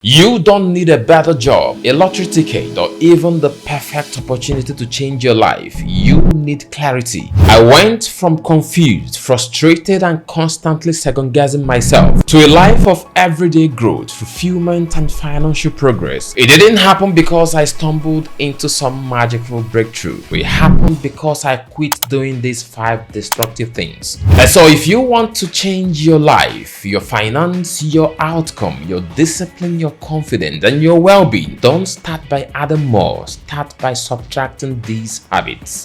You don't need a better job, a lottery ticket, or even the perfect opportunity to change your life. You need clarity. I went from confused, frustrated, and constantly second-guessing myself to a life of everyday growth, fulfillment, and financial progress. It didn't happen because I stumbled into some magical breakthrough. It happened because I quit doing these 5 destructive things. And so if you want to change your life, your finance, your outcome, your discipline, your confidence, and your well-being, don't start by adding more. Start by subtracting these habits.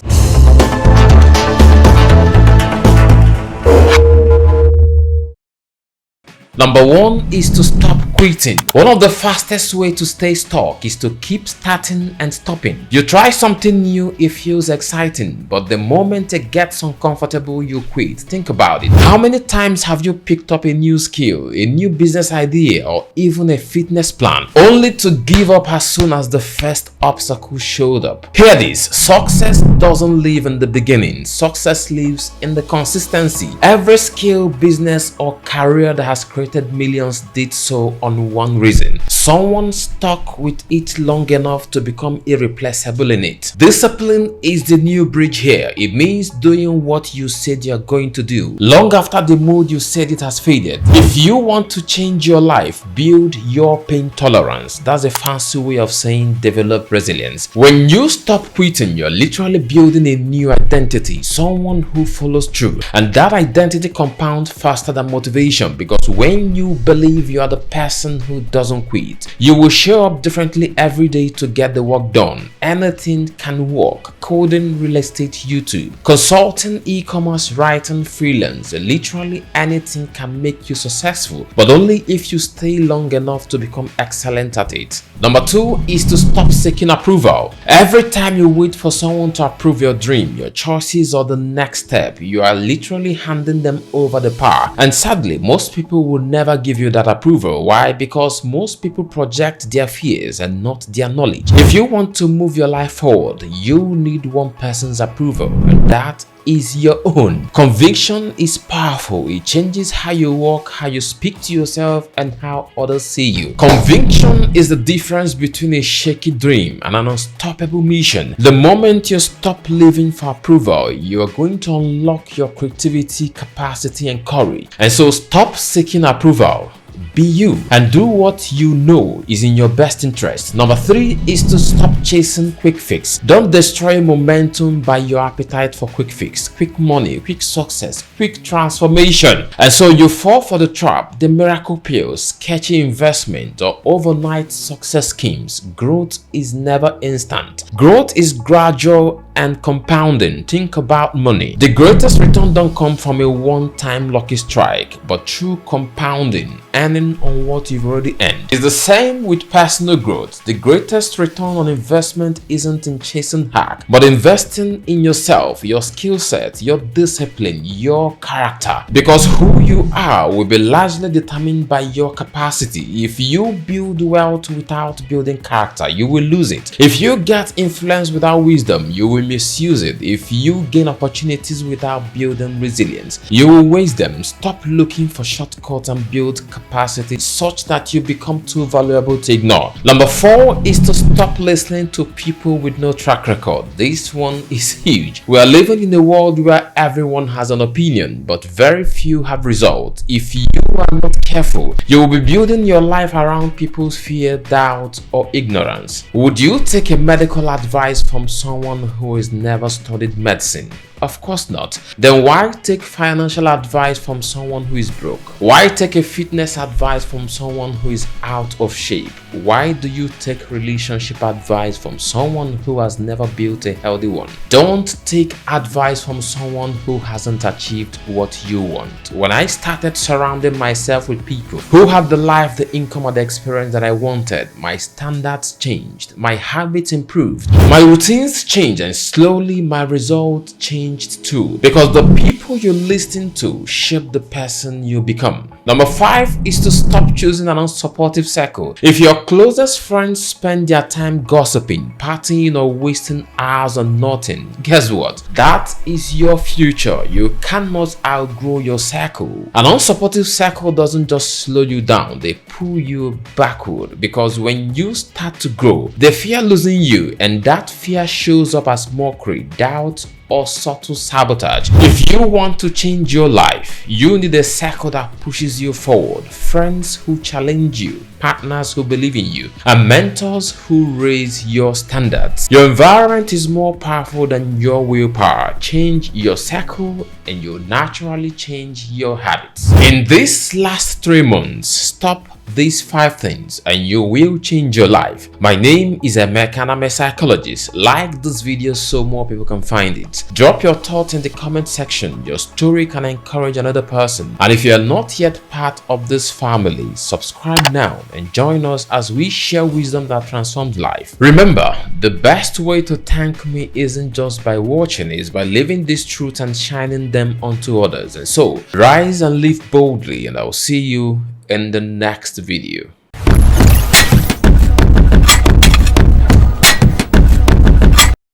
Number 1 is to stop quitting. One of the fastest ways to stay stuck is to keep starting and stopping. You try something new, it feels exciting, but the moment it gets uncomfortable, you quit. Think about it. How many times have you picked up a new skill, a new business idea, or even a fitness plan, only to give up as soon as the first obstacle showed up? Hear this: success doesn't live in the beginning. Success lives in the consistency. Every skill, business, or career that has created millions did so on one reason. Someone stuck with it long enough to become irreplaceable in it. Discipline is the new bridge here. It means doing what you said you're going to do long after the mood you said it has faded. If you want to change your life, build your pain tolerance. That's a fancy way of saying develop resilience. When you stop quitting, you're literally building a new identity, someone who follows through, and that identity compounds faster than motivation, because when you believe you are the person who doesn't quit, you will show up differently every day to get the work done. Anything can work: coding, real estate, YouTube, consulting, e-commerce, writing, freelance. Literally anything can make you successful, but only if you stay long enough to become excellent at it. Number 2 is to stop seeking approval. Every time you wait for someone to approve your dream, your choices, or the next step, you are literally handing them over the power. And sadly, most people will never give you that approval. Why? Because most people project their fears and not their knowledge. If you want to move your life forward, you need one person's approval, and that is your own. Conviction is powerful. It changes how you walk, how you speak to yourself, and how others see you. Conviction is the difference between a shaky dream and an unstoppable mission. The moment you stop living for approval, you are going to unlock your creativity, capacity, and courage. And so stop seeking approval. Be you and do what you know is in your best interest. Number 3 is to stop chasing quick fix. Don't destroy momentum by your appetite for quick fix, quick money, quick success, quick transformation. And so you fall for the trap, the miracle pills, sketchy investment, or overnight success schemes. Growth is never instant. Growth is gradual and compounding. Think about money. The greatest return don't come from a one-time lucky strike, but through compounding, earning on what you've already earned. It's the same with personal growth. The greatest return on investment isn't in chasing hack, but investing in yourself, your skill set, your discipline, your character. Because who you are will be largely determined by your capacity. If you build wealth without building character, you will lose it. If you get influence without wisdom, you will misuse it. If you gain opportunities without building resilience, you will waste them. Stop looking for shortcuts and build capacity such that you become too valuable to ignore. Number 4 is to stop listening to people with no track record. This one is huge. We are living in a world where everyone has an opinion, but very few have results. If you are not careful, you will be building your life around people's fear, doubt, or ignorance. Would you take a medical advice from someone who has never studied medicine? Of course not. Then why take financial advice from someone who is broke? Why take a fitness advice from someone who is out of shape? Why do you take relationship advice from someone who has never built a healthy one? Don't take advice from someone who hasn't achieved what you want. When I started surrounding myself with people who had the life, the income, or the experience that I wanted, my standards changed, my habits improved, my routines changed, and slowly my results changed too. Because the people people you listen to shape the person you become. Number 5 is to stop choosing an unsupportive circle. If your closest friends spend their time gossiping, partying, or wasting hours on nothing, guess what? That is your future. You cannot outgrow your circle. An unsupportive circle doesn't just slow you down, they pull you backward, because when you start to grow, they fear losing you, and that fear shows up as mockery, doubt, or subtle sabotage. If you want to change your life, you need a circle that pushes you forward, friends who challenge you, partners who believe in you, and mentors who raise your standards. Your environment is more powerful than your willpower. Change your circle and you'll naturally change your habits. In these last 3 months, stop these 5 things and you will change your life. My name is Emeka and I'm a psychologist. Like this video so more people can find it. Drop your thoughts in the comment section. Your story can encourage another person. And if you are not yet part of this family, subscribe now and join us as we share wisdom that transforms life. Remember, the best way to thank me isn't just by watching, it's by living these truths and shining them onto others. And so, rise and live boldly, and I'll see you in the next video.